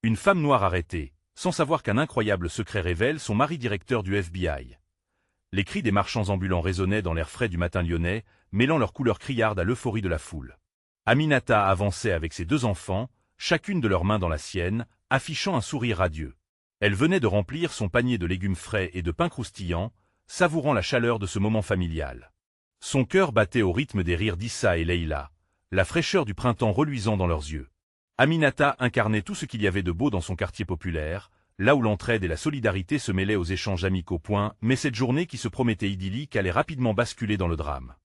Une femme noire arrêtée, sans savoir qu'un incroyable secret révèle son mari directeur du FBI. Les cris des marchands ambulants résonnaient dans l'air frais du matin lyonnais, mêlant leur couleur criarde à l'euphorie de la foule. Aminata avançait avec ses 2 enfants, chacune de leurs mains dans la sienne, affichant un sourire radieux. Elle venait de remplir son panier de légumes frais et de pain croustillant, savourant la chaleur de ce moment familial. Son cœur battait au rythme des rires d'Issa et Leïla, la fraîcheur du printemps reluisant dans leurs yeux. Aminata incarnait tout ce qu'il y avait de beau dans son quartier populaire, là où l'entraide et la solidarité se mêlaient aux échanges amicaux. Mais cette journée qui se promettait idyllique allait rapidement basculer dans le drame.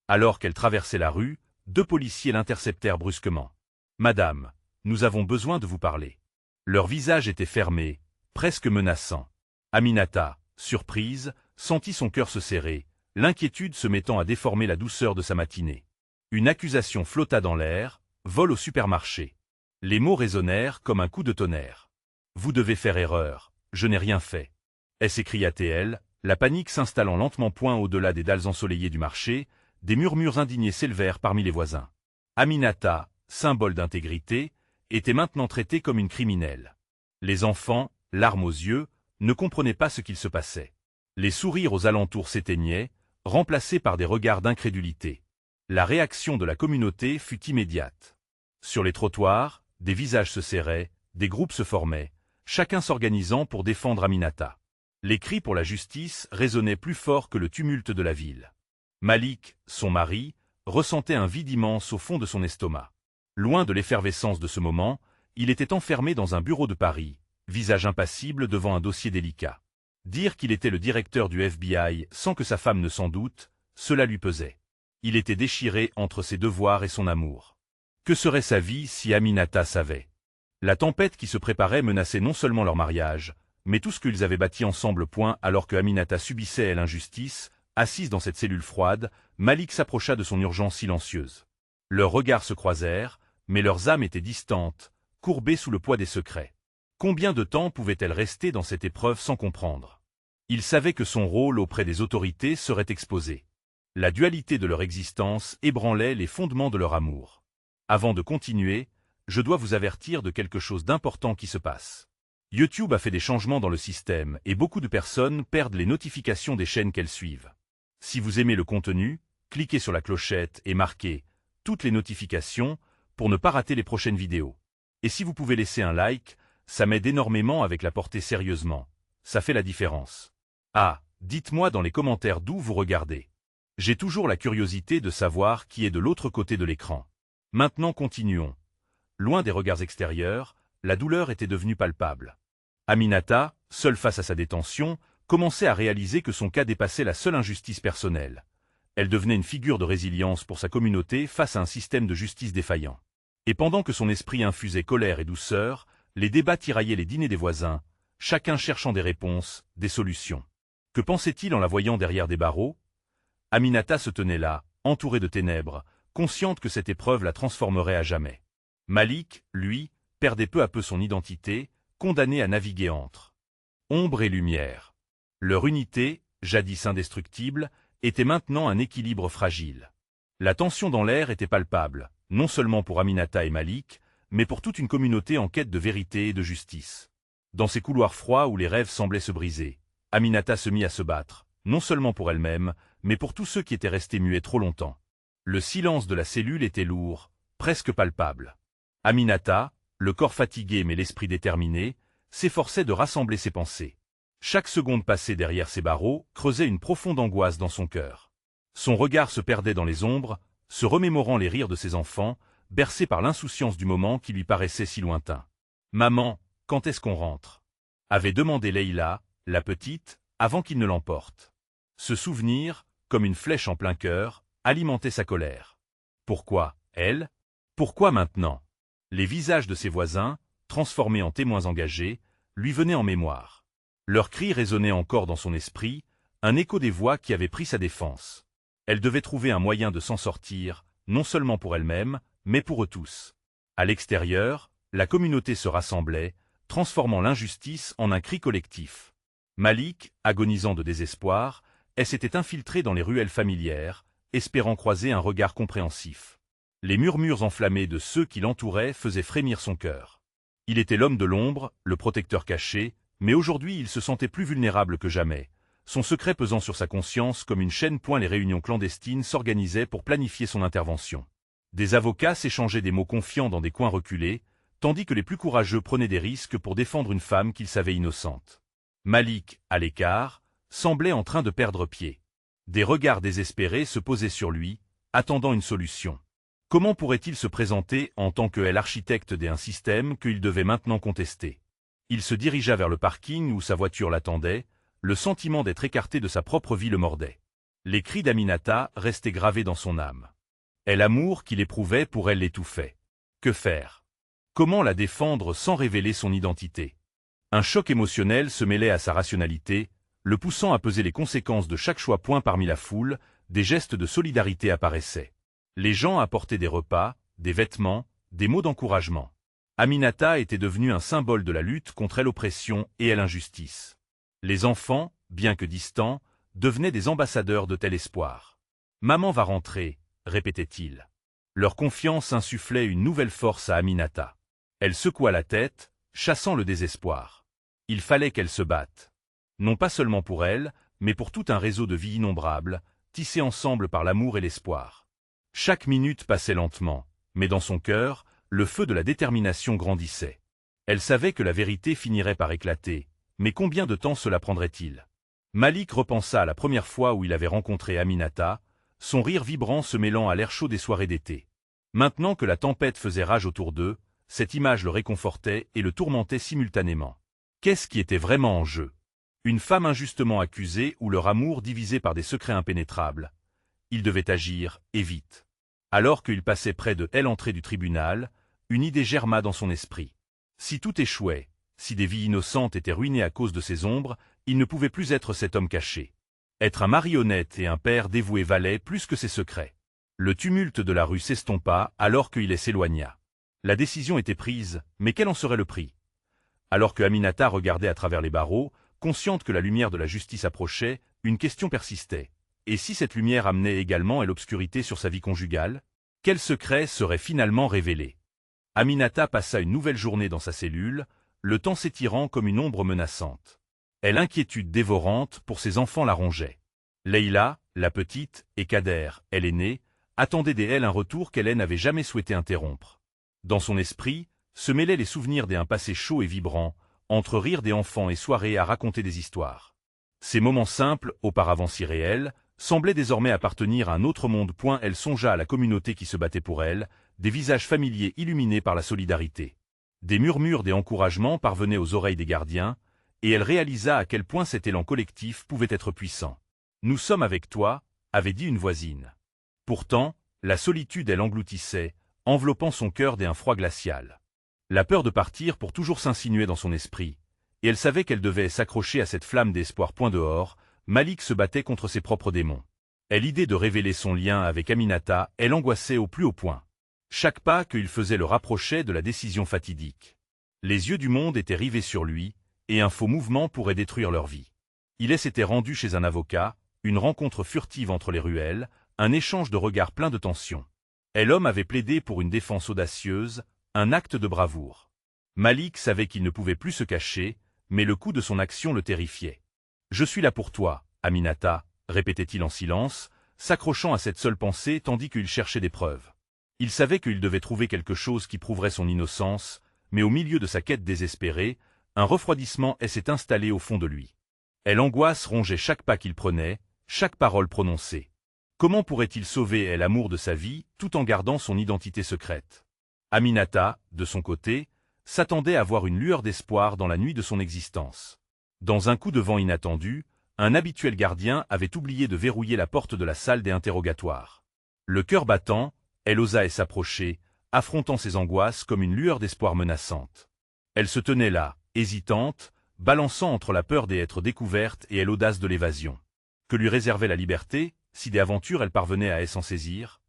Alors qu'elle traversait la rue, 2 policiers l'interceptèrent brusquement. « Madame, nous avons besoin de vous parler. » Leur visage était fermé, presque menaçant. Aminata, surprise, sentit son cœur se serrer, l'inquiétude se mettant à déformer la douceur de sa matinée. Une accusation flotta dans l'air, vol au supermarché. Les mots résonnèrent comme un coup de tonnerre. « Vous devez faire erreur, je n'ai rien fait. » s'écria-t-elle, la panique s'installant lentement point au-delà des dalles ensoleillées du marché, des murmures indignés s'élevèrent parmi les voisins. Aminata, symbole d'intégrité, était maintenant traitée comme une criminelle. Les enfants, larmes aux yeux, ne comprenaient pas ce qu'il se passait. Les sourires aux alentours s'éteignaient, remplacés par des regards d'incrédulité. La réaction de la communauté fut immédiate. Sur les trottoirs, des visages se serraient, des groupes se formaient, chacun s'organisant pour défendre Aminata. Les cris pour la justice résonnaient plus fort que le tumulte de la ville. Malik, son mari, ressentait un vide immense au fond de son estomac. Loin de l'effervescence de ce moment, il était enfermé dans un bureau de Paris, visage impassible devant un dossier délicat. Dire qu'il était le directeur du FBI sans que sa femme ne s'en doute, cela lui pesait. Il était déchiré entre ses devoirs et son amour. Que serait sa vie si Aminata savait? La tempête qui se préparait menaçait non seulement leur mariage, mais tout ce qu'ils avaient bâti ensemble. Alors que Aminata subissait l'injustice, assise dans cette cellule froide, Malik s'approcha de son urgence silencieuse. Leurs regards se croisèrent, mais leurs âmes étaient distantes, courbées sous le poids des secrets. Combien de temps pouvait-elle rester dans cette épreuve sans comprendre? Il savait que son rôle auprès des autorités serait exposé. La dualité de leur existence ébranlait les fondements de leur amour. Avant de continuer, je dois vous avertir de quelque chose d'important qui se passe. YouTube a fait des changements dans le système et beaucoup de personnes perdent les notifications des chaînes qu'elles suivent. Si vous aimez le contenu, cliquez sur la clochette et marquez « Toutes les notifications » pour ne pas rater les prochaines vidéos. Et si vous pouvez laisser un like, ça m'aide énormément avec la portée sérieusement. Ça fait la différence. Ah, dites-moi dans les commentaires d'où vous regardez. J'ai toujours la curiosité de savoir qui est de l'autre côté de l'écran. Maintenant continuons. Loin des regards extérieurs, la douleur était devenue palpable. Aminata, seule face à sa détention, commençait à réaliser que son cas dépassait la seule injustice personnelle. Elle devenait une figure de résilience pour sa communauté face à un système de justice défaillant. Et pendant que son esprit infusait colère et douceur, les débats tiraillaient les dîners des voisins, chacun cherchant des réponses, des solutions. Que pensait-il en la voyant derrière des barreaux? Aminata se tenait là, entourée de ténèbres, consciente que cette épreuve la transformerait à jamais. Malik, lui, perdait peu à peu son identité, condamné à naviguer entre ombre et lumière. Leur unité, jadis indestructible, était maintenant un équilibre fragile. La tension dans l'air était palpable, non seulement pour Aminata et Malik, mais pour toute une communauté en quête de vérité et de justice. Dans ces couloirs froids où les rêves semblaient se briser, Aminata se mit à se battre, non seulement pour elle-même, mais pour tous ceux qui étaient restés muets trop longtemps. Le silence de la cellule était lourd, presque palpable. Aminata, le corps fatigué mais l'esprit déterminé, s'efforçait de rassembler ses pensées. Chaque seconde passée derrière ses barreaux creusait une profonde angoisse dans son cœur. Son regard se perdait dans les ombres, se remémorant les rires de ses enfants, bercé par l'insouciance du moment qui lui paraissait si lointain. « Maman, quand est-ce qu'on rentre ?» avait demandé Leïla, la petite, avant qu'il ne l'emporte. Ce souvenir, comme une flèche en plein cœur, alimentait sa colère. Pourquoi, elle? Pourquoi maintenant? Les visages de ses voisins, transformés en témoins engagés, lui venaient en mémoire. Leurs cris résonnaient encore dans son esprit, un écho des voix qui avaient pris sa défense. Elle devait trouver un moyen de s'en sortir, non seulement pour elle-même, mais pour eux tous. À l'extérieur, la communauté se rassemblait, transformant l'injustice en un cri collectif. Malik, agonisant de désespoir, elle s'était infiltrée dans les ruelles familières, espérant croiser un regard compréhensif. Les murmures enflammés de ceux qui l'entouraient faisaient frémir son cœur. Il était l'homme de l'ombre, le protecteur caché, mais aujourd'hui il se sentait plus vulnérable que jamais, son secret pesant sur sa conscience comme une chaîne. Les réunions clandestines s'organisaient pour planifier son intervention. Des avocats s'échangeaient des mots confiants dans des coins reculés, tandis que les plus courageux prenaient des risques pour défendre une femme qu'ils savaient innocente. Malik, à l'écart, semblait en train de perdre pied. Des regards désespérés se posaient sur lui, attendant une solution. Comment pourrait-il se présenter en tant que l'architecte d'un système qu'il devait maintenant contester? Il se dirigea vers le parking où sa voiture l'attendait, le sentiment d'être écarté de sa propre vie le mordait. Les cris d'Aminata restaient gravés dans son âme. Et l'amour qu'il éprouvait pour elle l'étouffait. Que faire? Comment la défendre sans révéler son identité? Un choc émotionnel se mêlait à sa rationalité, le poussant à peser les conséquences de chaque choix. Parmi la foule, des gestes de solidarité apparaissaient. Les gens apportaient des repas, des vêtements, des mots d'encouragement. Aminata était devenue un symbole de la lutte contre l'oppression et l'injustice. Les enfants, bien que distants, devenaient des ambassadeurs de tel espoir. « Maman va rentrer », répétait-il. Leur confiance insufflait une nouvelle force à Aminata. Elle secoua la tête, chassant le désespoir. Il fallait qu'elle se batte. Non pas seulement pour elle, mais pour tout un réseau de vies innombrables, tissées ensemble par l'amour et l'espoir. Chaque minute passait lentement, mais dans son cœur, le feu de la détermination grandissait. Elle savait que la vérité finirait par éclater, mais combien de temps cela prendrait-il? Malik repensa à la première fois où il avait rencontré Aminata, son rire vibrant se mêlant à l'air chaud des soirées d'été. Maintenant que la tempête faisait rage autour d'eux, cette image le réconfortait et le tourmentait simultanément. Qu'est-ce qui était vraiment en jeu? Une femme injustement accusée ou leur amour divisé par des secrets impénétrables? Il devait agir, et vite. Alors qu'il passait près de l'entrée du tribunal, une idée germa dans son esprit. Si tout échouait, si des vies innocentes étaient ruinées à cause de ces ombres, il ne pouvait plus être cet homme caché. Être un marionnette et un père dévoué valait plus que ses secrets. Le tumulte de la rue s'estompa alors qu'il s'éloigna. La décision était prise, mais quel en serait le prix? Alors que Aminata regardait à travers les barreaux, consciente que la lumière de la justice approchait, une question persistait. Et si cette lumière amenait également l'obscurité sur sa vie conjugale? Quel secret serait finalement révélé? Aminata passa une nouvelle journée dans sa cellule, le temps s'étirant comme une ombre menaçante. L'inquiétude dévorante pour ses enfants la rongeait. Leïla, la petite, et Kader, l'aîné, attendaient d'elle un retour qu'elle n'avait jamais souhaité interrompre. Dans son esprit, se mêlaient les souvenirs d'un passé chaud et vibrant, entre rires des enfants et soirées à raconter des histoires. Ces moments simples, auparavant si réels, semblaient désormais appartenir à un autre monde. Elle songea à la communauté qui se battait pour elle, des visages familiers illuminés par la solidarité. Des murmures d'encouragement parvenaient aux oreilles des gardiens, et elle réalisa à quel point cet élan collectif pouvait être puissant. « Nous sommes avec toi », avait dit une voisine. Pourtant, la solitude l'engloutissait, enveloppant son cœur d'un froid glacial. La peur de partir pour toujours s'insinuait dans son esprit, et elle savait qu'elle devait s'accrocher à cette flamme d'espoir. Dehors, Malik se battait contre ses propres démons. L'idée de révéler son lien avec Aminata, l'angoissait au plus haut point. Chaque pas qu'il faisait le rapprochait de la décision fatidique. Les yeux du monde étaient rivés sur lui, et un faux mouvement pourrait détruire leur vie. Il s'était rendu chez un avocat, une rencontre furtive entre les ruelles, un échange de regards plein de tension. L'homme avait plaidé pour une défense audacieuse, un acte de bravoure. Malik savait qu'il ne pouvait plus se cacher, mais le coût de son action le terrifiait. « Je suis là pour toi, Aminata », répétait-il en silence, s'accrochant à cette seule pensée tandis qu'il cherchait des preuves. Il savait qu'il devait trouver quelque chose qui prouverait son innocence, mais au milieu de sa quête désespérée, un refroidissement s'est installé au fond de lui. L'angoisse rongeait chaque pas qu'il prenait, chaque parole prononcée. Comment pourrait-il sauver l'amour de sa vie tout en gardant son identité secrète? Aminata, de son côté, s'attendait à voir une lueur d'espoir dans la nuit de son existence. Dans un coup de vent inattendu, un habituel gardien avait oublié de verrouiller la porte de la salle des interrogatoires. Le cœur battant, elle osa s'approcher, affrontant ses angoisses comme une lueur d'espoir menaçante. Elle se tenait là, hésitante, balançant entre la peur d'être découverte et l'audace de l'évasion. Que lui réservait la liberté, si des aventures elle parvenait à s'en saisir?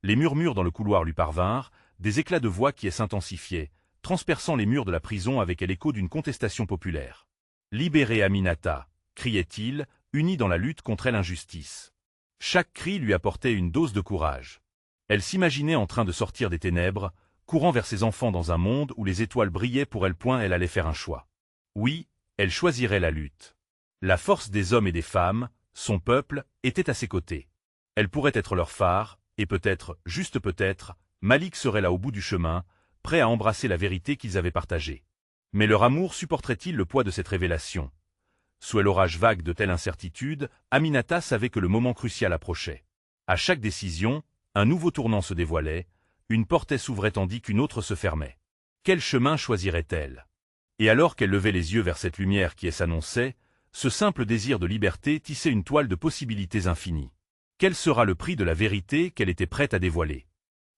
Les murmures dans le couloir lui parvinrent, des éclats de voix qui s'intensifiaient, transperçant les murs de la prison avec l'écho d'une contestation populaire. « Libérez Aminata !» criait-il, uni dans la lutte contre l'injustice. Chaque cri lui apportait une dose de courage. Elle s'imaginait en train de sortir des ténèbres, courant vers ses enfants dans un monde où les étoiles brillaient pour elle. Elle allait faire un choix. Oui, elle choisirait la lutte. La force des hommes et des femmes, son peuple, était à ses côtés. Elle pourrait être leur phare, et peut-être, juste peut-être, Malik serait là au bout du chemin, prêt à embrasser la vérité qu'ils avaient partagée. Mais leur amour supporterait-il le poids de cette révélation? Sous l'orage vague de telle incertitude, Aminata savait que le moment crucial approchait. À chaque décision, un nouveau tournant se dévoilait, une porte s'ouvrait tandis qu'une autre se fermait. Quel chemin choisirait-elle? Et alors qu'elle levait les yeux vers cette lumière qui s'annonçait, ce simple désir de liberté tissait une toile de possibilités infinies. Quel sera le prix de la vérité qu'elle était prête à dévoiler?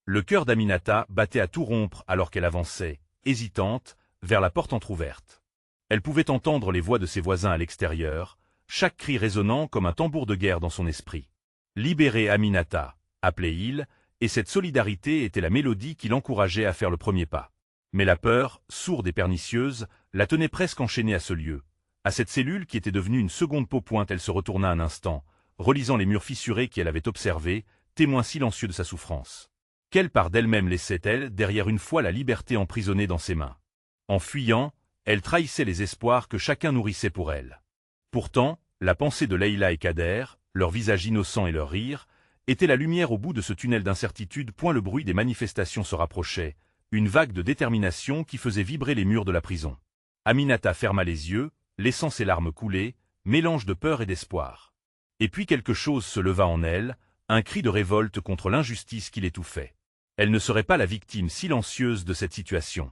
Le cœur d'Aminata battait à tout rompre alors qu'elle avançait, hésitante, vers la porte entr'ouverte. Elle pouvait entendre les voix de ses voisins à l'extérieur, chaque cri résonnant comme un tambour de guerre dans son esprit. Libérez Aminata, appelait-il, et cette solidarité était la mélodie qui l'encourageait à faire le premier pas. Mais la peur, sourde et pernicieuse, la tenait presque enchaînée à ce lieu. À cette cellule qui était devenue une seconde peau pointe, elle se retourna un instant, relisant les murs fissurés qu'elle avait observés, témoins silencieux de sa souffrance. Quelle part d'elle-même laissait-elle derrière une fois la liberté emprisonnée dans ses mains? En fuyant, elle trahissait les espoirs que chacun nourrissait pour elle. Pourtant, la pensée de Leïla et Kader, leurs visages innocents et leurs rires, était la lumière au bout de ce tunnel d'incertitude. Le bruit des manifestations se rapprochait, une vague de détermination qui faisait vibrer les murs de la prison. Aminata ferma les yeux, laissant ses larmes couler, mélange de peur et d'espoir. Et puis quelque chose se leva en elle, un cri de révolte contre l'injustice qui l'étouffait. Elle ne serait pas la victime silencieuse de cette situation.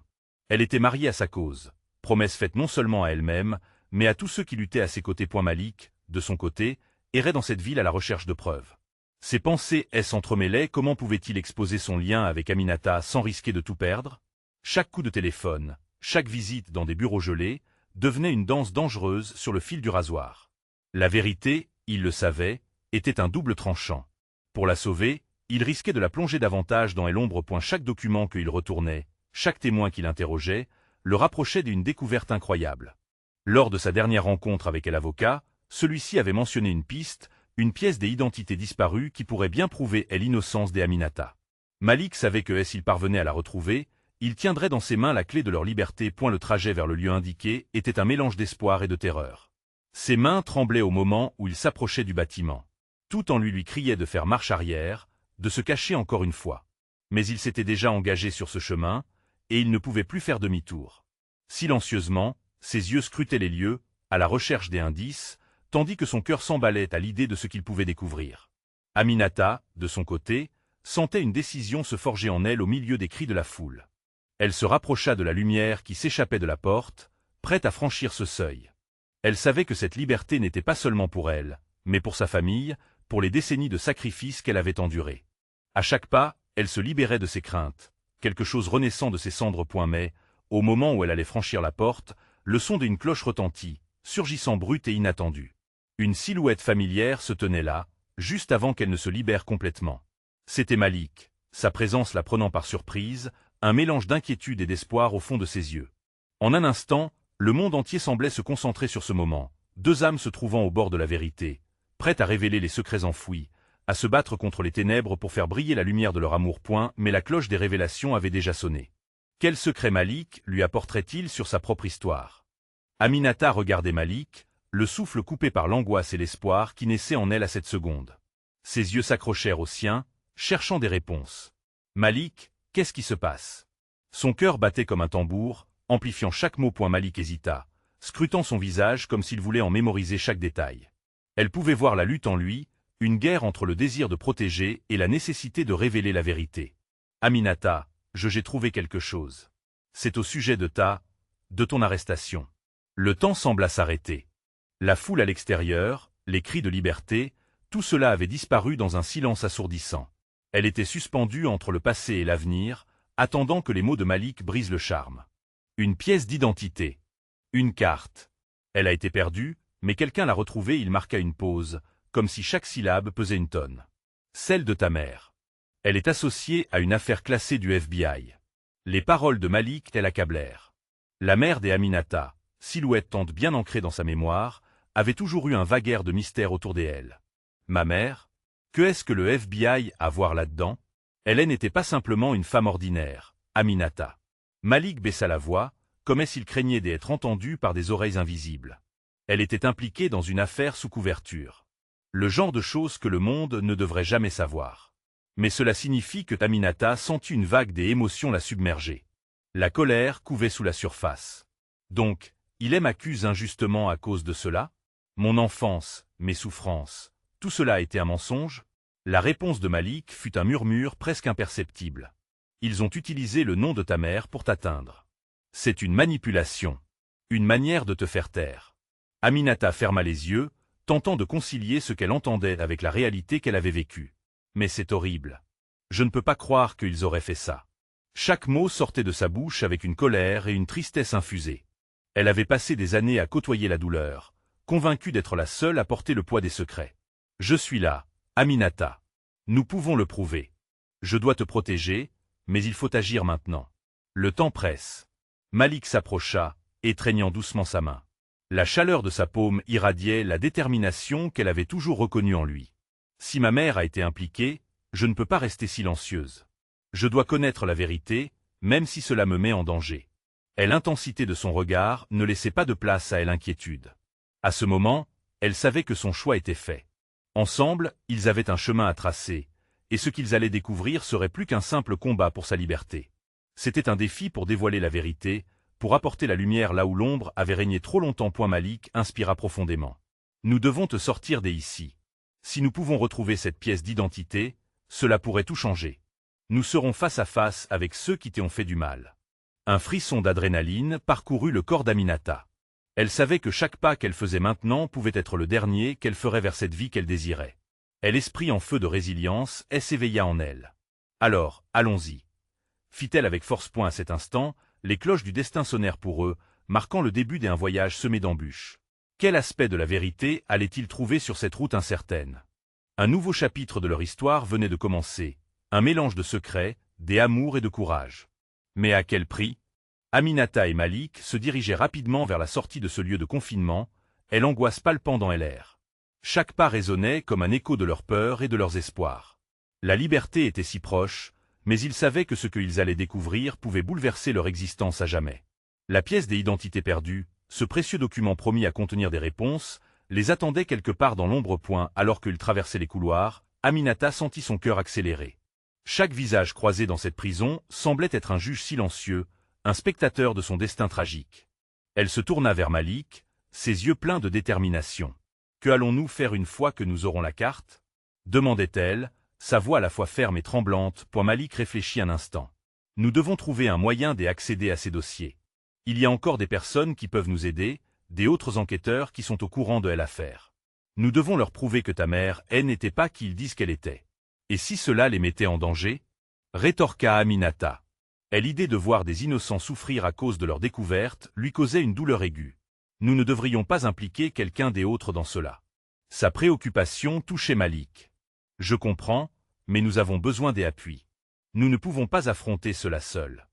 Elle était mariée à sa cause, promesse faite non seulement à elle-même, mais à tous ceux qui luttaient à ses côtés. Malik, de son côté, errait dans cette ville à la recherche de preuves. Ses pensées s'entremêlaient. Comment pouvait-il exposer son lien avec Aminata sans risquer de tout perdre? Chaque coup de téléphone, chaque visite dans des bureaux gelés, devenait une danse dangereuse sur le fil du rasoir. La vérité, il le savait, était un double tranchant. Pour la sauver, il risquait de la plonger davantage dans l'ombre. Chaque document qu'il retournait, chaque témoin qu'il interrogeait, le rapprochait d'une découverte incroyable. Lors de sa dernière rencontre avec l'avocat, celui-ci avait mentionné une piste, une pièce d'identité disparue qui pourrait bien prouver l'innocence d'Aminata. Malik savait que s'il parvenait à la retrouver, il tiendrait dans ses mains la clé de leur liberté. Le trajet vers le lieu indiqué était un mélange d'espoir et de terreur. Ses mains tremblaient au moment où il s'approchait du bâtiment. Tout en lui criait de faire marche arrière, de se cacher encore une fois. Mais il s'était déjà engagé sur ce chemin, et il ne pouvait plus faire demi-tour. Silencieusement, ses yeux scrutaient les lieux, à la recherche des indices, tandis que son cœur s'emballait à l'idée de ce qu'il pouvait découvrir. Aminata, de son côté, sentait une décision se forger en elle au milieu des cris de la foule. Elle se rapprocha de la lumière qui s'échappait de la porte, prête à franchir ce seuil. Elle savait que cette liberté n'était pas seulement pour elle, mais pour sa famille, pour les décennies de sacrifices qu'elle avait endurés. À chaque pas, elle se libérait de ses craintes, quelque chose renaissant de ses cendres. Mais, au moment où elle allait franchir la porte, le son d'une cloche retentit, surgissant brute et inattendue. Une silhouette familière se tenait là, juste avant qu'elle ne se libère complètement. C'était Malik, sa présence la prenant par surprise, un mélange d'inquiétude et d'espoir au fond de ses yeux. En un instant, le monde entier semblait se concentrer sur ce moment, deux âmes se trouvant au bord de la vérité, prêtes à révéler les secrets enfouis, à se battre contre les ténèbres pour faire briller la lumière de leur amour. Mais la cloche des révélations avait déjà sonné. Quel secret Malik lui apporterait-il sur sa propre histoire? Aminata regardait Malik, le souffle coupé par l'angoisse et l'espoir qui naissaient en elle à cette seconde. Ses yeux s'accrochèrent aux siens, cherchant des réponses. Malik, qu'est-ce qui se passe? Son cœur battait comme un tambour, amplifiant chaque mot. Malik hésita, scrutant son visage comme s'il voulait en mémoriser chaque détail. Elle pouvait voir la lutte en lui, une guerre entre le désir de protéger et la nécessité de révéler la vérité. Aminata, j'ai trouvé quelque chose. C'est au sujet de ton arrestation. Le temps sembla s'arrêter. La foule à l'extérieur, les cris de liberté, tout cela avait disparu dans un silence assourdissant. Elle était suspendue entre le passé et l'avenir, attendant que les mots de Malik brisent le charme. Une pièce d'identité. Une carte. Elle a été perdue, mais quelqu'un l'a retrouvée. Il marqua une pause, comme si chaque syllabe pesait une tonne. Celle de ta mère. Elle est associée à une affaire classée du FBI. Les paroles de Malik l'accablèrent. La mère d'Aminata, silhouette tente bien ancrée dans sa mémoire, avait toujours eu un vague air de mystère autour d'elle. Ma mère? Que est-ce que le FBI a à voir là-dedans? Elle n'était pas simplement une femme ordinaire, Aminata. Malik baissa la voix, comme s'il craignait d'être entendu par des oreilles invisibles. Elle était impliquée dans une affaire sous couverture. Le genre de choses que le monde ne devrait jamais savoir. Mais cela signifie que Aminata sentit une vague des émotions la submerger. La colère couvait sous la surface. Donc, il m'accuse injustement à cause de cela? Mon enfance, mes souffrances, tout cela était un mensonge? La réponse de Malik fut un murmure presque imperceptible. Ils ont utilisé le nom de ta mère pour t'atteindre. C'est une manipulation. Une manière de te faire taire. Aminata ferma les yeux, tentant de concilier ce qu'elle entendait avec la réalité qu'elle avait vécue. Mais c'est horrible. Je ne peux pas croire qu'ils auraient fait ça. Chaque mot sortait de sa bouche avec une colère et une tristesse infusée. Elle avait passé des années à côtoyer la douleur, convaincue d'être la seule à porter le poids des secrets. Je suis là, Aminata. Nous pouvons le prouver. Je dois te protéger, mais il faut agir maintenant. Le temps presse. Malik s'approcha, étreignant doucement sa main. La chaleur de sa paume irradiait la détermination qu'elle avait toujours reconnue en lui. Si ma mère a été impliquée, je ne peux pas rester silencieuse. Je dois connaître la vérité, même si cela me met en danger. Et l'intensité de son regard ne laissait pas de place à l'inquiétude. À ce moment, elle savait que son choix était fait. Ensemble, ils avaient un chemin à tracer, et ce qu'ils allaient découvrir serait plus qu'un simple combat pour sa liberté. C'était un défi pour dévoiler la vérité, pour apporter la lumière là où l'ombre avait régné trop longtemps. Malik inspira profondément. Nous devons te sortir d'ici. Si nous pouvons retrouver cette pièce d'identité, cela pourrait tout changer. Nous serons face à face avec ceux qui t'ont fait du mal. Un frisson d'adrénaline parcourut le corps d'Aminata. Elle savait que chaque pas qu'elle faisait maintenant pouvait être le dernier qu'elle ferait vers cette vie qu'elle désirait. Et l'esprit en feu de résilience s'éveilla en elle. Alors, allons-y. Fit-elle avec force. À cet instant, les cloches du destin sonnèrent pour eux, marquant le début d'un voyage semé d'embûches. Quel aspect de la vérité allaient-ils trouver sur cette route incertaine? Un nouveau chapitre de leur histoire venait de commencer, un mélange de secrets, d'amour et de courage. Mais à quel prix? Aminata et Malik se dirigeaient rapidement vers la sortie de ce lieu de confinement, et l'angoisse palpant dans l'air. Chaque pas résonnait comme un écho de leur peur et de leurs espoirs. La liberté était si proche, mais ils savaient que ce qu'ils allaient découvrir pouvait bouleverser leur existence à jamais. La pièce des identités perdues, ce précieux document promis à contenir des réponses, les attendait quelque part dans l'ombre. Alors qu'ils traversaient les couloirs, Aminata sentit son cœur accélérer. Chaque visage croisé dans cette prison semblait être un juge silencieux, un spectateur de son destin tragique. Elle se tourna vers Malik, ses yeux pleins de détermination. « Que allons-nous faire une fois que nous aurons la carte ?» demandait-elle, sa voix à la fois ferme et tremblante. Malik réfléchit un instant. « Nous devons trouver un moyen d'accéder à ces dossiers. Il y a encore des personnes qui peuvent nous aider, des autres enquêteurs qui sont au courant de l'affaire. Nous devons leur prouver que ta mère, n'était pas qui ils disent qu'elle était. Et si cela les mettait en danger ?» rétorqua Aminata. Et l'idée de voir des innocents souffrir à cause de leur découverte lui causait une douleur aiguë. Nous ne devrions pas impliquer quelqu'un des autres dans cela. Sa préoccupation touchait Malik. « Je comprends, mais nous avons besoin des appuis. Nous ne pouvons pas affronter cela seuls. »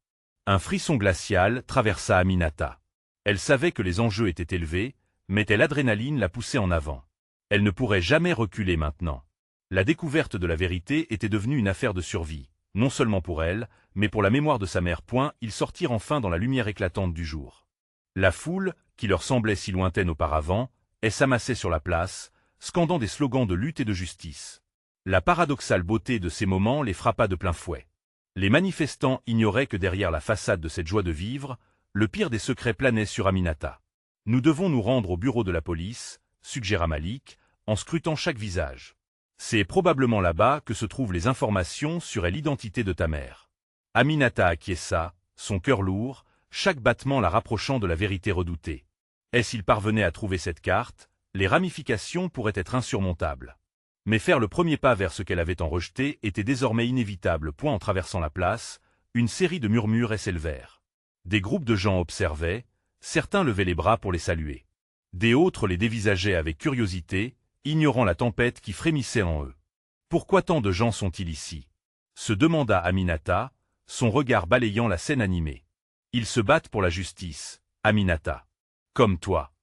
Un frisson glacial traversa Aminata. Elle savait que les enjeux étaient élevés, mais l'adrénaline la poussait en avant. Elle ne pourrait jamais reculer maintenant. La découverte de la vérité était devenue une affaire de survie, non seulement pour elle, mais pour la mémoire de sa mère. Ils sortirent enfin dans la lumière éclatante du jour. La foule, qui leur semblait si lointaine auparavant, s'amassait sur la place, scandant des slogans de lutte et de justice. La paradoxale beauté de ces moments les frappa de plein fouet. Les manifestants ignoraient que derrière la façade de cette joie de vivre, le pire des secrets planait sur Aminata. « Nous devons nous rendre au bureau de la police », suggéra Malik, en scrutant chaque visage. « C'est probablement là-bas que se trouvent les informations sur l'identité de ta mère. » Aminata acquiesça, son cœur lourd, chaque battement la rapprochant de la vérité redoutée. Et s'il parvenait à trouver cette carte, les ramifications pourraient être insurmontables. Mais faire le premier pas vers ce qu'elle avait en rejeté était désormais inévitable. En traversant la place, une série de murmures s'élevèrent. Des groupes de gens observaient, certains levaient les bras pour les saluer. Des autres les dévisageaient avec curiosité, ignorant la tempête qui frémissait en eux. « Pourquoi tant de gens sont-ils ici ?» se demanda Aminata, son regard balayant la scène animée. « Ils se battent pour la justice, Aminata. Comme toi. »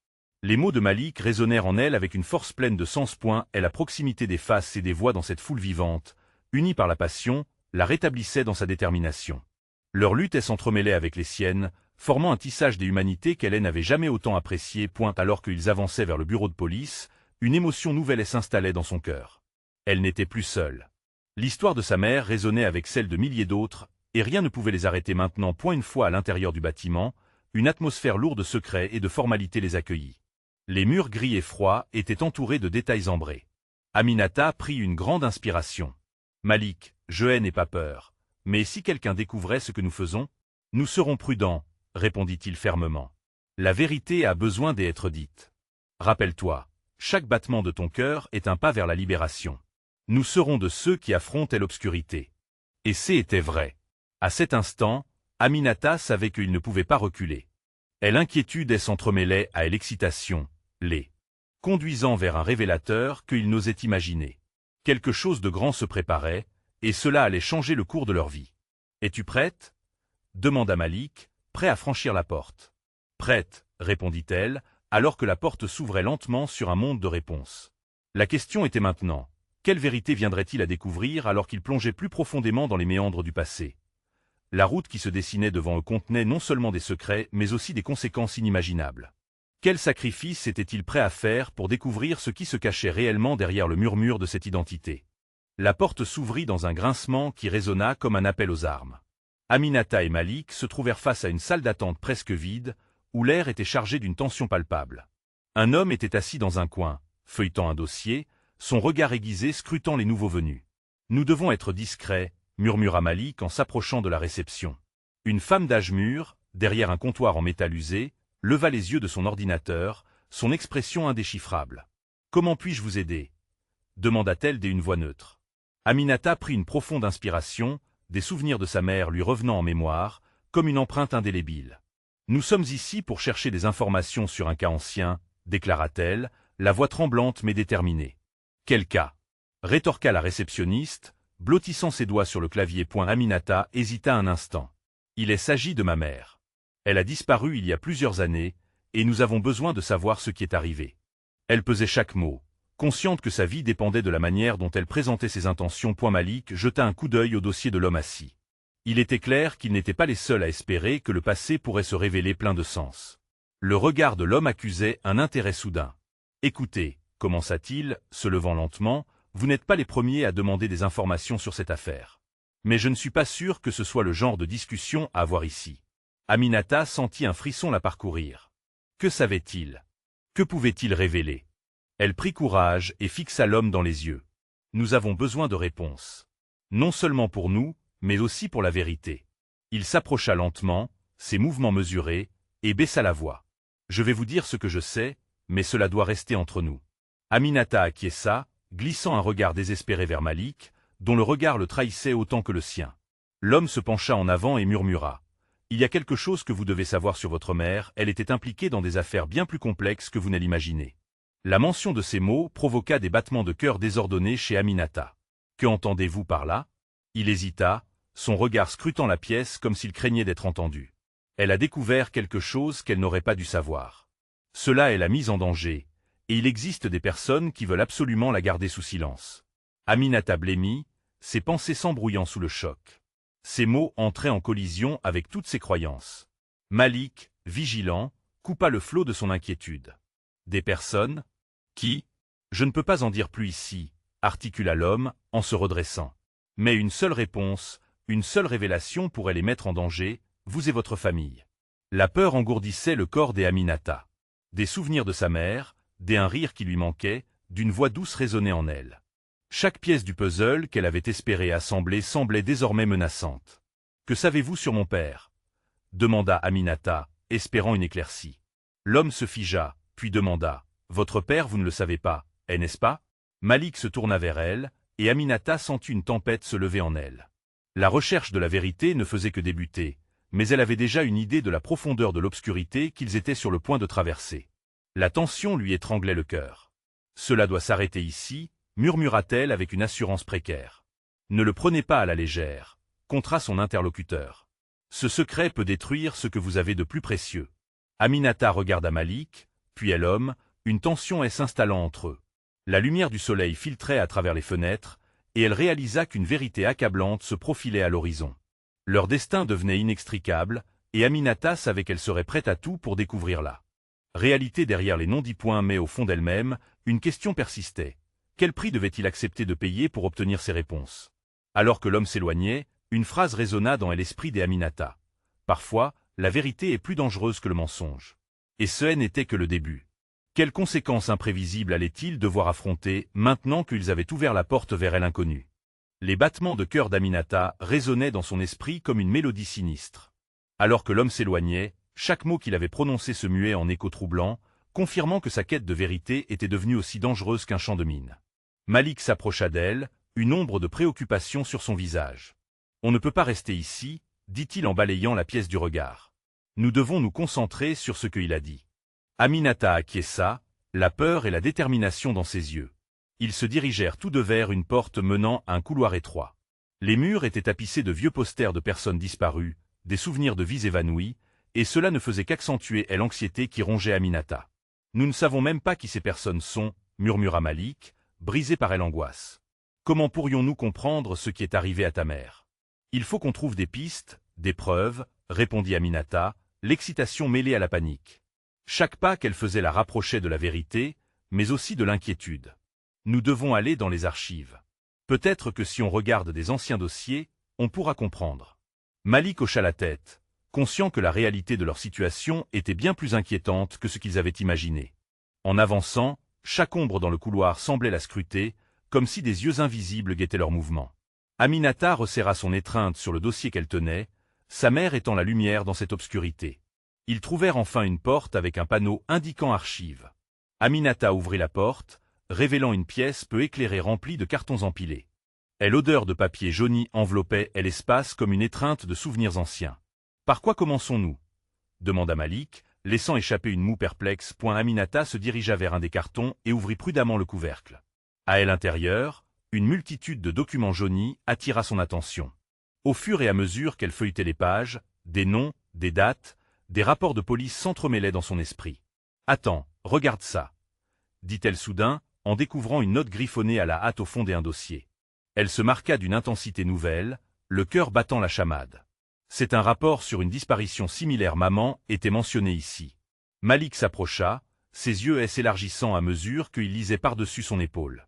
Les mots de Malik résonnèrent en elle avec une force pleine de sens. Et la proximité des faces et des voix dans cette foule vivante, unie par la passion, la rétablissait dans sa détermination. Leur lutte s'entremêlait avec les siennes, formant un tissage des humanités qu'Hélène n'avait jamais autant apprécié. Alors qu'ils avançaient vers le bureau de police, une émotion nouvelle s'installait dans son cœur. Elle n'était plus seule. L'histoire de sa mère résonnait avec celle de milliers d'autres, et rien ne pouvait les arrêter maintenant. Une fois à l'intérieur du bâtiment, une atmosphère lourde de secrets et de formalités les accueillit. Les murs gris et froids étaient entourés de détails ambrés. Aminata prit une grande inspiration. « Malik, je n'ai pas peur. Mais si quelqu'un découvrait ce que nous faisons, nous serons prudents, » répondit-il fermement. « La vérité a besoin d'être dite. Rappelle-toi, chaque battement de ton cœur est un pas vers la libération. Nous serons de ceux qui affrontent l'obscurité. » Et c'était vrai. À cet instant, Aminata savait qu'il ne pouvait pas reculer. L'inquiétude s'entremêlait à l'excitation, les conduisant vers un révélateur qu'il n'osait imaginer. Quelque chose de grand se préparait, et cela allait changer le cours de leur vie. « Es-tu prête ?» demanda Malik, prêt à franchir la porte. « Prête, » répondit-elle, alors que la porte s'ouvrait lentement sur un monde de réponses. La question était maintenant, quelle vérité viendrait-il à découvrir alors qu'il plongeait plus profondément dans les méandres du passé? La route qui se dessinait devant eux contenait non seulement des secrets, mais aussi des conséquences inimaginables. Quel sacrifice était-il prêt à faire pour découvrir ce qui se cachait réellement derrière le murmure de cette identité? La porte s'ouvrit dans un grincement qui résonna comme un appel aux armes. Aminata et Malik se trouvèrent face à une salle d'attente presque vide, où l'air était chargé d'une tension palpable. Un homme était assis dans un coin, feuilletant un dossier, son regard aiguisé scrutant les nouveaux venus. « Nous devons être discrets, » murmura Malik en s'approchant de la réception. Une femme d'âge mûr, derrière un comptoir en métal usé, leva les yeux de son ordinateur, son expression indéchiffrable. « Comment puis-je vous aider ?» demanda-t-elle d'une voix neutre. Aminata prit une profonde inspiration, des souvenirs de sa mère lui revenant en mémoire, comme une empreinte indélébile. « Nous sommes ici pour chercher des informations sur un cas ancien, » déclara-t-elle, la voix tremblante mais déterminée. « Quel cas ?» rétorqua la réceptionniste, blottissant ses doigts sur le clavier. Aminata hésita un instant. « Il s'agit de ma mère. Elle a disparu il y a plusieurs années, et nous avons besoin de savoir ce qui est arrivé. » Elle pesait chaque mot, consciente que sa vie dépendait de la manière dont elle présentait ses intentions. Malik jeta un coup d'œil au dossier de l'homme assis. Il était clair qu'ils n'étaient pas les seuls à espérer que le passé pourrait se révéler plein de sens. Le regard de l'homme accusait un intérêt soudain. « Écoutez, » commença-t-il, se levant lentement, « vous n'êtes pas les premiers à demander des informations sur cette affaire. Mais je ne suis pas sûr que ce soit le genre de discussion à avoir ici. » Aminata sentit un frisson la parcourir. Que savait-il? Que pouvait-il révéler? Elle prit courage et fixa l'homme dans les yeux. « Nous avons besoin de réponses. Non seulement pour nous, mais aussi pour la vérité. » Il s'approcha lentement, ses mouvements mesurés, et baissa la voix. « Je vais vous dire ce que je sais, mais cela doit rester entre nous. » Aminata acquiesça, glissant un regard désespéré vers Malik, dont le regard le trahissait autant que le sien. L'homme se pencha en avant et murmura. « Il y a quelque chose que vous devez savoir sur votre mère, elle était impliquée dans des affaires bien plus complexes que vous ne l'imaginez. » La mention de ces mots provoqua des battements de cœur désordonnés chez Aminata. « Que entendez-vous par là ?» Il hésita, son regard scrutant la pièce comme s'il craignait d'être entendu. Elle a découvert quelque chose qu'elle n'aurait pas dû savoir. Cela l'a mise en danger, et il existe des personnes qui veulent absolument la garder sous silence. Aminata blêmit, ses pensées s'embrouillant sous le choc. Ces mots entraient en collision avec toutes ses croyances. Malik, vigilant, coupa le flot de son inquiétude. « Des personnes? Qui? Je ne peux pas en dire plus ici, » articula l'homme, en se redressant. « Mais une seule réponse, une seule révélation pourrait les mettre en danger, vous et votre famille. » La peur engourdissait le corps d'Aminata. Des souvenirs de sa mère, un rire qui lui manquait, d'une voix douce résonnait en elle. Chaque pièce du puzzle qu'elle avait espéré assembler semblait désormais menaçante. « Que savez-vous sur mon père ?» demanda Aminata, espérant une éclaircie. L'homme se figea, puis demanda. « Votre père, vous ne le savez pas, n'est-ce pas ?» Malik se tourna vers elle, et Aminata sentit une tempête se lever en elle. La recherche de la vérité ne faisait que débuter, mais elle avait déjà une idée de la profondeur de l'obscurité qu'ils étaient sur le point de traverser. La tension lui étranglait le cœur. « Cela doit s'arrêter ici, » murmura-t-elle avec une assurance précaire. « Ne le prenez pas à la légère, » contra son interlocuteur. « Ce secret peut détruire ce que vous avez de plus précieux. » Aminata regarda Malik, puis l'homme, une tension s'installant entre eux. La lumière du soleil filtrait à travers les fenêtres, et elle réalisa qu'une vérité accablante se profilait à l'horizon. Leur destin devenait inextricable, et Aminata savait qu'elle serait prête à tout pour découvrir la réalité derrière les non-dits points, mais au fond d'elle-même, une question persistait. Quel prix devait-il accepter de payer pour obtenir ces réponses? Alors que l'homme s'éloignait, une phrase résonna dans l'esprit d'Aminata. Parfois, la vérité est plus dangereuse que le mensonge. Et ce n'était que le début. Quelles conséquences imprévisibles allaient-ils devoir affronter, maintenant qu'ils avaient ouvert la porte vers elle inconnue? Les battements de cœur d'Aminata résonnaient dans son esprit comme une mélodie sinistre. Alors que l'homme s'éloignait, chaque mot qu'il avait prononcé se muait en écho troublant, confirmant que sa quête de vérité était devenue aussi dangereuse qu'un champ de mine. Malik s'approcha d'elle, une ombre de préoccupation sur son visage. « On ne peut pas rester ici, » dit-il en balayant la pièce du regard. « Nous devons nous concentrer sur ce qu'il a dit. » Aminata acquiesça, la peur et la détermination dans ses yeux. Ils se dirigèrent tous deux vers une porte menant à un couloir étroit. Les murs étaient tapissés de vieux posters de personnes disparues, des souvenirs de vies évanouies, et cela ne faisait qu'accentuer l'anxiété qui rongeait Aminata. « Nous ne savons même pas qui ces personnes sont, » murmura Malik, brisé par l'angoisse. « Comment pourrions-nous comprendre ce qui est arrivé à ta mère? »« Il faut qu'on trouve des pistes, des preuves, » répondit Aminata, l'excitation mêlée à la panique. Chaque pas qu'elle faisait la rapprochait de la vérité, mais aussi de l'inquiétude. « Nous devons aller dans les archives. Peut-être que si on regarde des anciens dossiers, on pourra comprendre. » Malik hocha la tête, conscient que la réalité de leur situation était bien plus inquiétante que ce qu'ils avaient imaginé. En avançant, chaque ombre dans le couloir semblait la scruter, comme si des yeux invisibles guettaient leurs mouvements. Aminata resserra son étreinte sur le dossier qu'elle tenait, sa mère étant la lumière dans cette obscurité. Ils trouvèrent enfin une porte avec un panneau indiquant archives. Aminata ouvrit la porte, révélant une pièce peu éclairée remplie de cartons empilés. L'odeur de papier jauni enveloppait l'espace comme une étreinte de souvenirs anciens. « Par quoi commençons-nous » demanda Malik, laissant échapper une moue perplexe. Aminata se dirigea vers un des cartons et ouvrit prudemment le couvercle. À l'intérieur, une multitude de documents jaunis attira son attention. Au fur et à mesure qu'elle feuilletait les pages, des noms, des dates, des rapports de police s'entremêlaient dans son esprit. « Attends, regarde ça » dit-elle soudain, en découvrant une note griffonnée à la hâte au fond d'un dossier. Elle se marqua d'une intensité nouvelle, le cœur battant la chamade. C'est un rapport sur une disparition similaire. Maman était mentionnée ici. Malik s'approcha, ses yeux s'élargissant à mesure qu'il lisait par-dessus son épaule.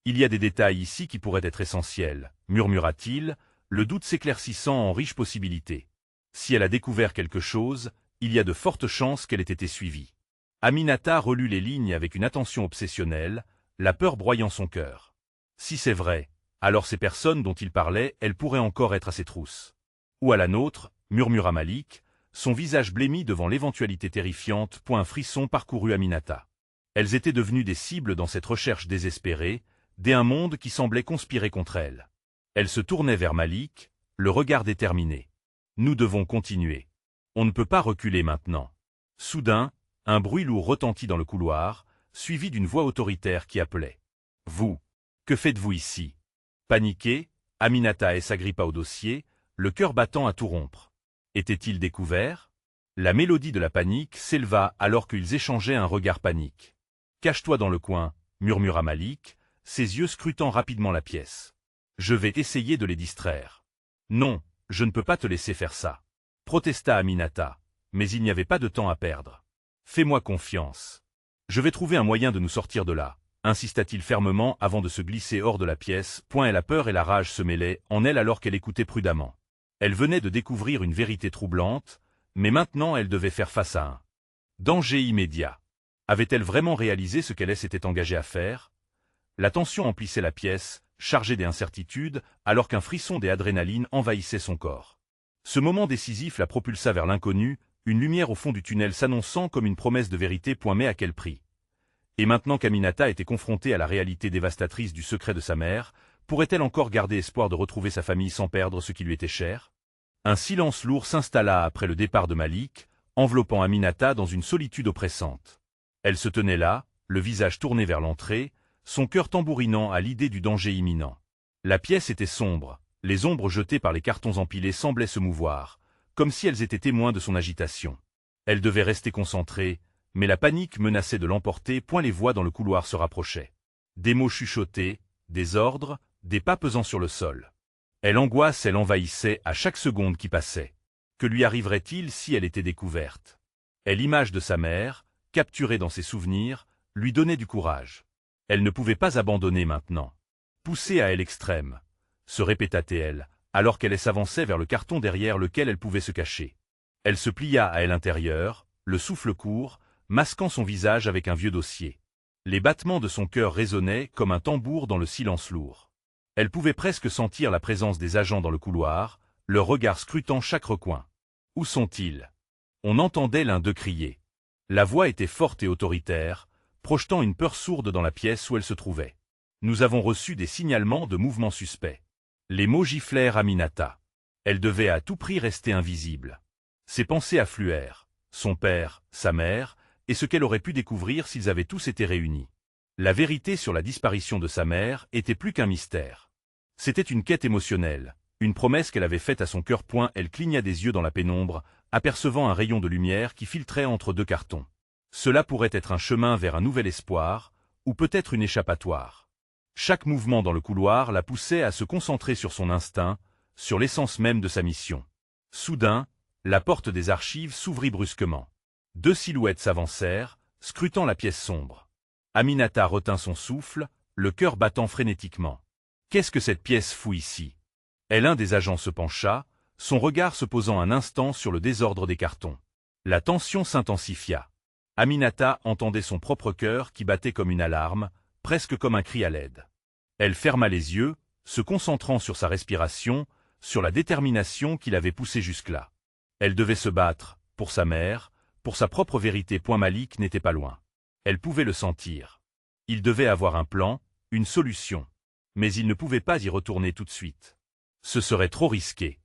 Il y a des détails ici qui pourraient être essentiels, murmura-t-il, le doute s'éclaircissant en riches possibilités. Si elle a découvert quelque chose, il y a de fortes chances qu'elle ait été suivie. Aminata relut les lignes avec une attention obsessionnelle, la peur broyant son cœur. Si c'est vrai, alors ces personnes dont il parlait, elles pourraient encore être à ses trousses. Ou à la nôtre, murmura Malik, son visage blêmi devant l'éventualité terrifiante. Un frisson parcourut Aminata. Elles étaient devenues des cibles dans cette recherche désespérée, d'un monde qui semblait conspirer contre elles. Elle se tournait vers Malik, le regard déterminé. Nous devons continuer. On ne peut pas reculer maintenant. Soudain, un bruit lourd retentit dans le couloir, suivi d'une voix autoritaire qui appelait. « Vous, que faites-vous ici ?» Paniquée, Aminata s'agrippa au dossier, le cœur battant à tout rompre. Était-il découvert? La mélodie de la panique s'éleva alors qu'ils échangeaient un regard panique. « Cache-toi dans le coin » murmura Malik, ses yeux scrutant rapidement la pièce. « Je vais essayer de les distraire. »« Non, je ne peux pas te laisser faire ça. » protesta Aminata, mais il n'y avait pas de temps à perdre. « Fais-moi confiance. Je vais trouver un moyen de nous sortir de là. » insista-t-il fermement avant de se glisser hors de la pièce. La peur et la rage se mêlaient en elle alors qu'elle écoutait prudemment. Elle venait de découvrir une vérité troublante, mais maintenant elle devait faire face à un danger immédiat. Avait-elle vraiment réalisé ce qu'elle s'était engagée à faire? La tension emplissait la pièce, chargée d'incertitudes, alors qu'un frisson d'adrénaline envahissait son corps. Ce moment décisif la propulsa vers l'inconnu, une lumière au fond du tunnel s'annonçant comme une promesse de vérité. Mais à quel prix? Et maintenant qu'Aminata était confrontée à la réalité dévastatrice du secret de sa mère, pourrait-elle encore garder espoir de retrouver sa famille sans perdre ce qui lui était cher? Un silence lourd s'installa après le départ de Malik, enveloppant Aminata dans une solitude oppressante. Elle se tenait là, le visage tourné vers l'entrée, son cœur tambourinant à l'idée du danger imminent. La pièce était sombre, les ombres jetées par les cartons empilés semblaient se mouvoir, comme si elles étaient témoins de son agitation. Elle devait rester concentrée, mais la panique menaçait de l'emporter. Les voix dans le couloir se rapprochaient. Des mots chuchotés, des ordres, des pas pesant sur le sol. L'angoisse, elle envahissait à chaque seconde qui passait. Que lui arriverait-il si elle était découverte? L'image de sa mère, capturée dans ses souvenirs, lui donnait du courage. Elle ne pouvait pas abandonner maintenant. Poussée à l'extrême, se répéta-t-elle, alors qu'elle s'avançait vers le carton derrière lequel elle pouvait se cacher. Elle se plia à l'intérieur, le souffle court, masquant son visage avec un vieux dossier. Les battements de son cœur résonnaient comme un tambour dans le silence lourd. Elle pouvait presque sentir la présence des agents dans le couloir, leur regard scrutant chaque recoin. Où sont-ils? On entendait l'un d'eux crier. La voix était forte et autoritaire, projetant une peur sourde dans la pièce où elle se trouvait. Nous avons reçu des signalements de mouvements suspects. Les mots giflèrent Aminata. Elle devait à tout prix rester invisible. Ses pensées affluèrent. Son père, sa mère, et ce qu'elle aurait pu découvrir s'ils avaient tous été réunis. La vérité sur la disparition de sa mère était plus qu'un mystère. C'était une quête émotionnelle, une promesse qu'elle avait faite à son cœur. Elle cligna des yeux dans la pénombre, apercevant un rayon de lumière qui filtrait entre deux cartons. Cela pourrait être un chemin vers un nouvel espoir, ou peut-être une échappatoire. Chaque mouvement dans le couloir la poussait à se concentrer sur son instinct, sur l'essence même de sa mission. Soudain, la porte des archives s'ouvrit brusquement. Deux silhouettes s'avancèrent, scrutant la pièce sombre. Aminata retint son souffle, le cœur battant frénétiquement. Qu'est-ce que cette pièce fout ici? L'un des agents se pencha, son regard se posant un instant sur le désordre des cartons. La tension s'intensifia. Aminata entendait son propre cœur qui battait comme une alarme, presque comme un cri à l'aide. Elle ferma les yeux, se concentrant sur sa respiration, sur la détermination qui l'avait poussée jusque-là. Elle devait se battre, pour sa mère, pour sa propre vérité. Malik n'était pas loin. Elle pouvait le sentir. Il devait avoir un plan, une solution. Mais il ne pouvait pas y retourner tout de suite. Ce serait trop risqué.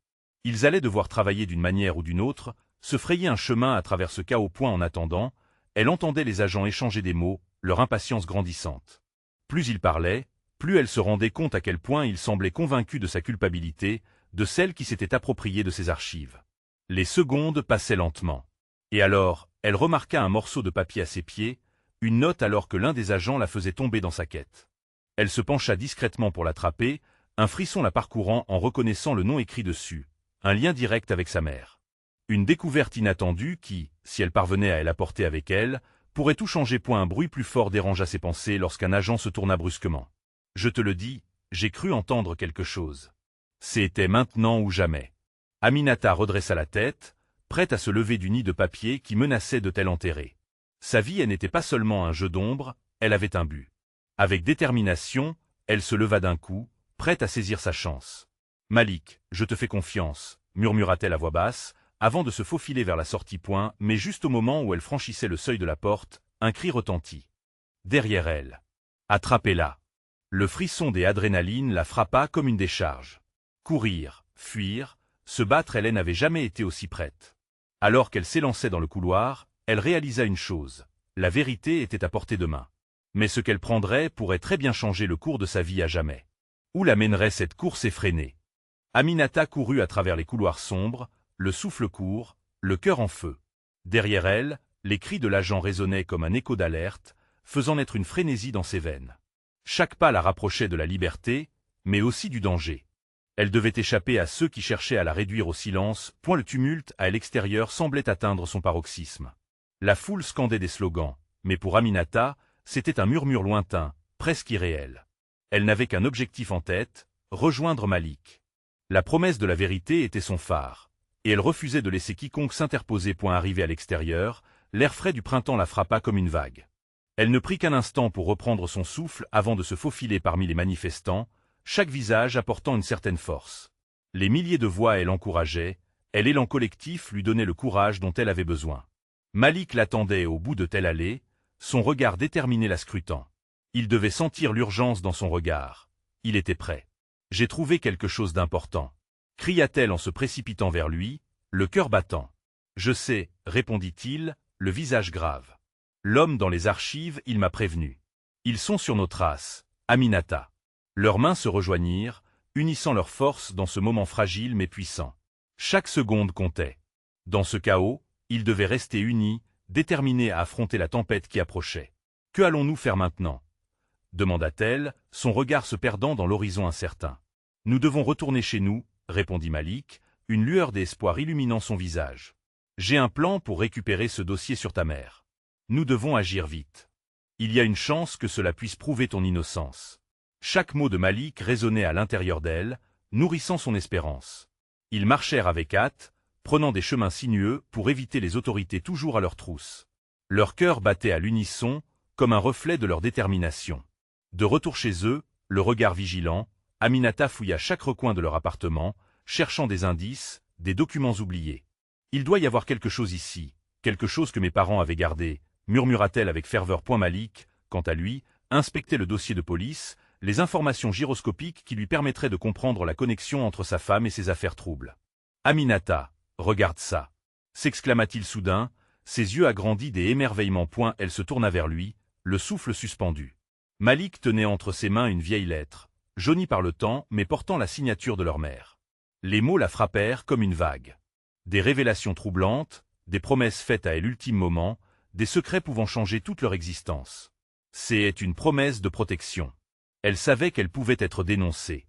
Ils allaient devoir travailler d'une manière ou d'une autre, se frayer un chemin à travers ce chaos. En attendant, elle entendait les agents échanger des mots, leur impatience grandissante. Plus ils parlaient, plus elle se rendait compte à quel point il semblait convaincu de sa culpabilité, de celle qui s'était appropriée de ses archives. Les secondes passaient lentement. Et alors, elle remarqua un morceau de papier à ses pieds, une note alors que l'un des agents la faisait tomber dans sa quête. Elle se pencha discrètement pour l'attraper, un frisson la parcourant en reconnaissant le nom écrit dessus, un lien direct avec sa mère. Une découverte inattendue qui, si elle parvenait à l'apporter avec elle, pourrait tout changer. Un bruit plus fort dérangea ses pensées lorsqu'un agent se tourna brusquement. « Je te le dis, j'ai cru entendre quelque chose. » C'était maintenant ou jamais. Aminata redressa la tête, prête à se lever du nid de papier qui menaçait de l'enterrer. Sa vie, elle n'était pas seulement un jeu d'ombre, elle avait un but. Avec détermination, elle se leva d'un coup, prête à saisir sa chance. « Malik, je te fais confiance, » murmura-t-elle à voix basse, avant de se faufiler vers la sortie. Mais juste au moment où elle franchissait le seuil de la porte, un cri retentit. Derrière elle. « Attrapez-la !» Le frisson des adrénalines la frappa comme une décharge. Courir, fuir, se battre, elle n'avait jamais été aussi prête. Alors qu'elle s'élançait dans le couloir, elle réalisa une chose. La vérité était à portée de main. Mais ce qu'elle prendrait pourrait très bien changer le cours de sa vie à jamais. Où la mènerait cette course effrénée? Aminata courut à travers les couloirs sombres, le souffle court, le cœur en feu. Derrière elle, les cris de l'agent résonnaient comme un écho d'alerte, faisant naître une frénésie dans ses veines. Chaque pas la rapprochait de la liberté, mais aussi du danger. Elle devait échapper à ceux qui cherchaient à la réduire au silence. Le tumulte à l'extérieur semblait atteindre son paroxysme. La foule scandait des slogans, mais pour Aminata, c'était un murmure lointain, presque irréel. Elle n'avait qu'un objectif en tête, rejoindre Malik. La promesse de la vérité était son phare, et elle refusait de laisser quiconque s'interposer. Arrivée à l'extérieur, l'air frais du printemps la frappa comme une vague. Elle ne prit qu'un instant pour reprendre son souffle avant de se faufiler parmi les manifestants, chaque visage apportant une certaine force. Les milliers de voix l'encourageaient, l'élan collectif lui donnait le courage dont elle avait besoin. Malik l'attendait au bout de telle allée, son regard déterminé la scrutant. Il devait sentir l'urgence dans son regard. Il était prêt. « J'ai trouvé quelque chose d'important » cria-t-elle en se précipitant vers lui, le cœur battant. « Je sais » répondit-il, le visage grave. « L'homme dans les archives, il m'a prévenu. Ils sont sur nos traces, Aminata. » Leurs mains se rejoignirent, unissant leurs forces dans ce moment fragile mais puissant. Chaque seconde comptait. Dans ce chaos, ils devaient rester unis, déterminés à affronter la tempête qui approchait. « Que allons-nous faire maintenant » demanda-t-elle, son regard se perdant dans l'horizon incertain. Nous devons retourner chez nous, répondit Malik, une lueur d'espoir illuminant son visage. J'ai un plan pour récupérer ce dossier sur ta mère. Nous devons agir vite. Il y a une chance que cela puisse prouver ton innocence. Chaque mot de Malik résonnait à l'intérieur d'elle, nourrissant son espérance. Ils marchèrent avec hâte, prenant des chemins sinueux pour éviter les autorités toujours à leur trousse. Leur cœur battait à l'unisson, comme un reflet de leur détermination. De retour chez eux, le regard vigilant, Aminata fouilla chaque recoin de leur appartement, cherchant des indices, des documents oubliés. « Il doit y avoir quelque chose ici, quelque chose que mes parents avaient gardé », murmura-t-elle avec ferveur. Malik, quant à lui, inspectait le dossier de police, les informations gyroscopiques qui lui permettraient de comprendre la connexion entre sa femme et ses affaires troubles. « Aminata, regarde ça !» s'exclama-t-il soudain, ses yeux agrandis des émerveillements. Elle se tourna vers lui, le souffle suspendu. Malik tenait entre ses mains une vieille lettre, jaunie par le temps mais portant la signature de leur mère. Les mots la frappèrent comme une vague. Des révélations troublantes, des promesses faites à elle ultime moment, des secrets pouvant changer toute leur existence. C'est une promesse de protection. Elle savait qu'elle pouvait être dénoncée.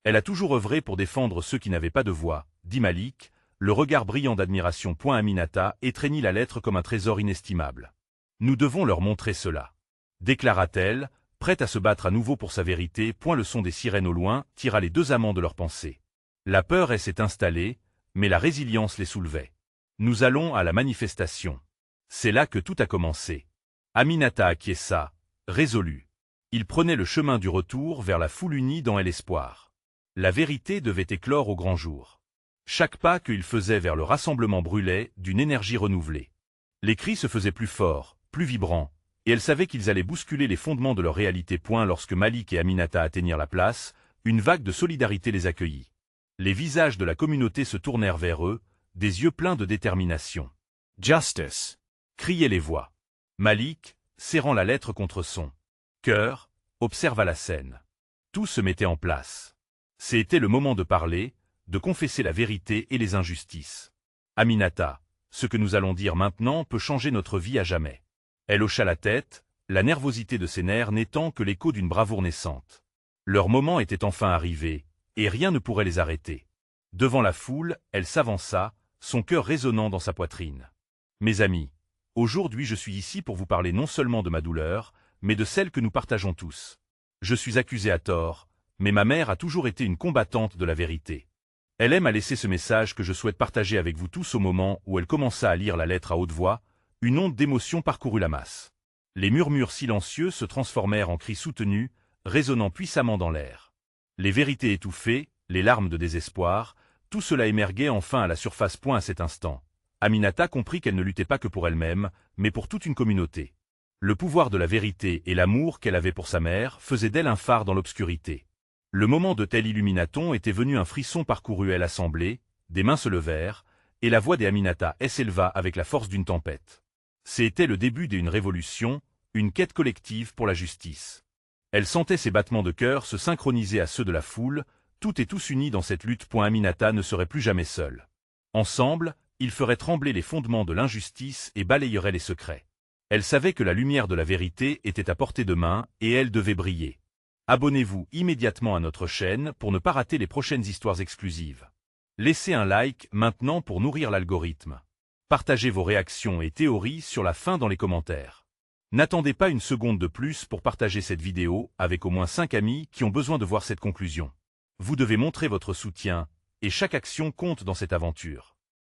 Elle a toujours œuvré pour défendre ceux qui n'avaient pas de voix, dit Malik, le regard brillant d'admiration. Aminata étreignit la lettre comme un trésor inestimable. Nous devons leur montrer cela, déclara-t-elle, prête à se battre à nouveau pour sa vérité. Le son des sirènes au loin tira les deux amants de leurs pensées. La peur s'est installée, mais la résilience les soulevait. Nous allons à la manifestation. C'est là que tout a commencé. Aminata acquiesça, résolue. Il prenait le chemin du retour vers la foule unie dans l'espoir. La vérité devait éclore au grand jour. Chaque pas qu'il faisait vers le rassemblement brûlait d'une énergie renouvelée. Les cris se faisaient plus forts, plus vibrants, et elle savait qu'ils allaient bousculer les fondements de leur réalité. Lorsque Malik et Aminata atteignirent la place, une vague de solidarité les accueillit. Les visages de la communauté se tournèrent vers eux, des yeux pleins de détermination. « Justice !» criaient les voix. Malik, serrant la lettre contre son cœur, observa la scène. Tout se mettait en place. C'était le moment de parler, de confesser la vérité et les injustices. « Aminata, ce que nous allons dire maintenant peut changer notre vie à jamais. » Elle hocha la tête, la nervosité de ses nerfs n'étant que l'écho d'une bravoure naissante. Leur moment était enfin arrivé, et rien ne pourrait les arrêter. Devant la foule, elle s'avança, son cœur résonnant dans sa poitrine. « Mes amis, aujourd'hui je suis ici pour vous parler non seulement de ma douleur, mais de celle que nous partageons tous. Je suis accusé à tort, mais ma mère a toujours été une combattante de la vérité. Elle aime à laisser ce message que je souhaite partager avec vous tous. » Au moment où elle commença à lire la lettre à haute voix, une onde d'émotion parcourut la masse. Les murmures silencieux se transformèrent en cris soutenus, résonnant puissamment dans l'air. Les vérités étouffées, les larmes de désespoir, tout cela émergeait enfin à la surface. À cet instant, Aminata comprit qu'elle ne luttait pas que pour elle-même, mais pour toute une communauté. Le pouvoir de la vérité et l'amour qu'elle avait pour sa mère faisaient d'elle un phare dans l'obscurité. Le moment de tel illuminaton était venu. Un frisson parcourut l'assemblée, des mains se levèrent, et la voix d'Aminata s'éleva avec la force d'une tempête. C'était le début d'une révolution, une quête collective pour la justice. Elle sentait ses battements de cœur se synchroniser à ceux de la foule, toutes et tous unis dans cette lutte. Aminata ne serait plus jamais seule. Ensemble, ils feraient trembler les fondements de l'injustice et balayeraient les secrets. Elle savait que la lumière de la vérité était à portée de main et elle devait briller. Abonnez-vous immédiatement à notre chaîne pour ne pas rater les prochaines histoires exclusives. Laissez un like maintenant pour nourrir l'algorithme. Partagez vos réactions et théories sur la fin dans les commentaires. N'attendez pas une seconde de plus pour partager cette vidéo avec au moins 5 amis qui ont besoin de voir cette conclusion. Vous devez montrer votre soutien, et chaque action compte dans cette aventure.